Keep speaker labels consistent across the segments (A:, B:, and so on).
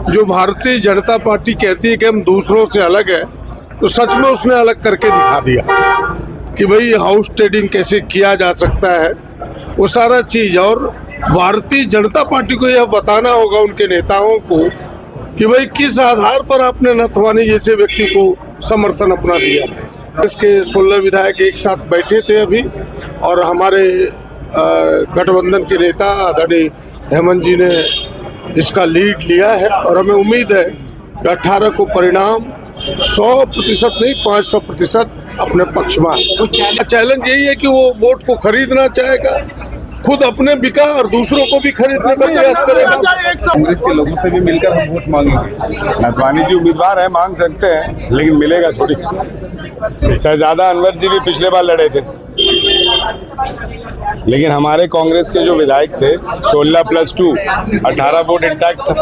A: जो भारतीय जनता पार्टी कहती है कि हम दूसरों से अलग है, तो सच में उसने अलग करके दिखा दिया कि भाई हाउस ट्रेडिंग कैसे किया जा सकता है, वो सारा चीज। और भारतीय जनता पार्टी को यह बताना होगा उनके नेताओं को कि भाई किस आधार पर आपने नथवानी जैसे व्यक्ति को समर्थन अपना दिया है। इसके 16 विधायक एक साथ बैठे थे अभी, और हमारे गठबंधन के नेता आदरणीय हेमंत जी ने इसका लीड लिया है, और हमें उम्मीद है कि 18 को परिणाम 100% नहीं 500% अपने पक्ष में है। चैलेंज यही है कि वो वोट को खरीदना चाहेगा, खुद अपने बिका और दूसरों को भी खरीदने का प्रयास करेगा।
B: कांग्रेस के लोगों से भी मिलकर हम वोट मांगेंगे।
C: नथवानी जी उम्मीदवार है, मांग सकते हैं, लेकिन मिलेगा थोड़ी। शहजादा अनवर जी भी पिछले बार लड़े थे, लेकिन हमारे कांग्रेस के जो विधायक थे 16+2 18 वोट इंटैक्ट था।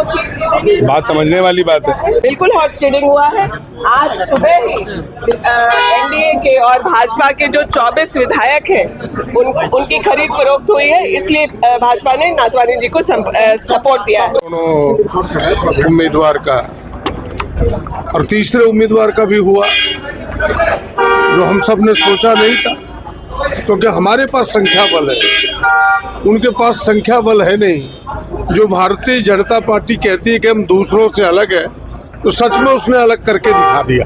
C: बात समझने वाली बात है।
D: बिल्कुल हॉर्स ट्रेडिंग हुआ है। आज सुबह ही एनडीए के और भाजपा के जो 24 विधायक हैं उनकी खरीद फरोख्त हुई है, इसलिए भाजपा ने नाथवानी जी को सपोर्ट दिया है।
A: दोनों उम्मीदवार का और तीसरे उम्मीदवार का भी हुआ, जो हम सब ने सोचा नहीं था, क्योंकि हमारे पास संख्या बल है, उनके पास संख्या बल है नहीं। जो भारतीय जनता पार्टी कहती है कि हम दूसरों से अलग है, तो सच में उसने अलग करके दिखा दिया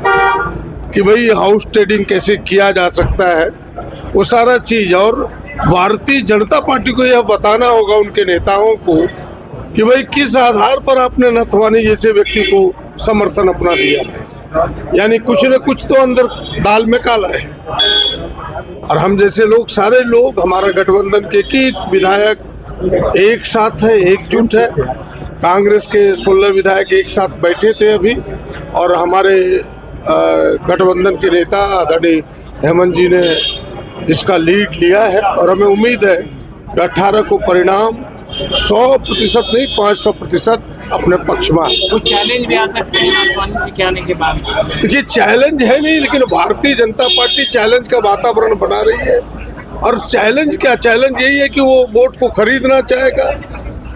A: कि भाई हाउस ट्रेडिंग कैसे किया जा सकता है, वो सारा चीज। और भारतीय जनता पार्टी को यह बताना होगा उनके नेताओं को कि भाई किस आधार पर आपने नथवानी जैसे व्यक्ति को समर्थन अपना दिया है। यानी कुछ न कुछ तो अंदर दाल में काला है। और हम जैसे लोग, सारे लोग, हमारा गठबंधन के एक विधायक एक साथ है, एकजुट है। कांग्रेस के 16 विधायक एक साथ बैठे थे अभी, और हमारे गठबंधन के नेता आदरणीय हेमंत जी ने इसका लीड लिया है, और हमें उम्मीद है कि 18 को परिणाम 100% नहीं 500% अपने पक्ष में।
E: कुछ चैलेंज भी आ सकते हैं नाथवानी जी के आने के बाद?
A: देखिए, चैलेंज है नहीं, लेकिन भारतीय जनता पार्टी चैलेंज का वातावरण बना रही है। और चैलेंज क्या, चैलेंज यही है कि वो वोट को खरीदना चाहेगा,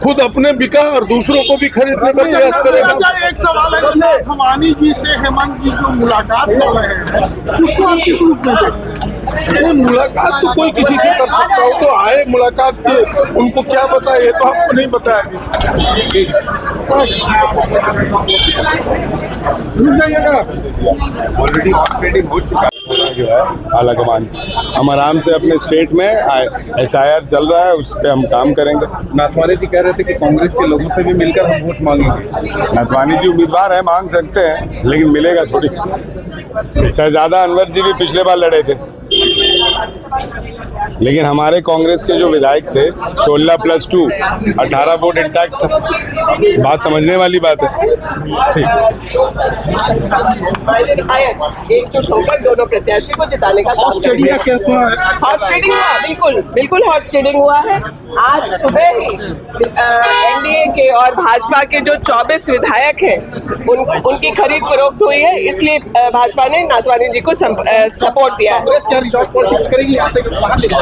A: खुद अपने बिका और दूसरों को भी खरीदने का प्रयास करेगा।
B: एक सवाल है, नाथवानी जी से हेमंत जी जो मुलाकात कर रहे हैं, उसको आप किस रूप में देखते हैं?
A: मुलाकात तो कोई किसी से कर सकता हो, तो आए मुलाकात के, उनको क्या बताए ये तो आपको नहीं बताएगी।
C: ऑलरेडी हॉर्स ट्रेडिंग हो चुका है जो है आला कमान से। हम आराम से अपने स्टेट में SIR चल रहा है, उस पर हम काम करेंगे।
B: नाथवानी जी कह रहे थे कि कांग्रेस के लोगों से भी मिलकर हम वोट मांगेंगे।
C: नथवानी जी उम्मीदवार है, मांग सकते हैं, लेकिन मिलेगा थोड़ी। शहजादा अनवर जी भी पिछले बार लड़े थे, लेकिन हमारे कांग्रेस के जो विधायक थे 16+2 18 वोट इंटैक्ट था। बात समझने वाली बात है।
D: एकजुट होकर दोनों प्रत्याशी को जिताने का
B: हॉर्स ट्रेडिंग का क्या सुना है?
D: हॉर्स ट्रेडिंग हुआ, बिल्कुल हॉर्स ट्रेडिंग हुआ है। आज सुबह ही एनडीए के और भाजपा के जो 24 विधायक हैं उनकी खरीद फरोख्त हुई है, इसलिए भाजपा ने नाथवानी जी को सपोर्ट दिया है।
B: कांग्रेस क्या रिजॉर्ट पॉलिटिक्स करेगी यहाँ से बाहर ले जाएगी?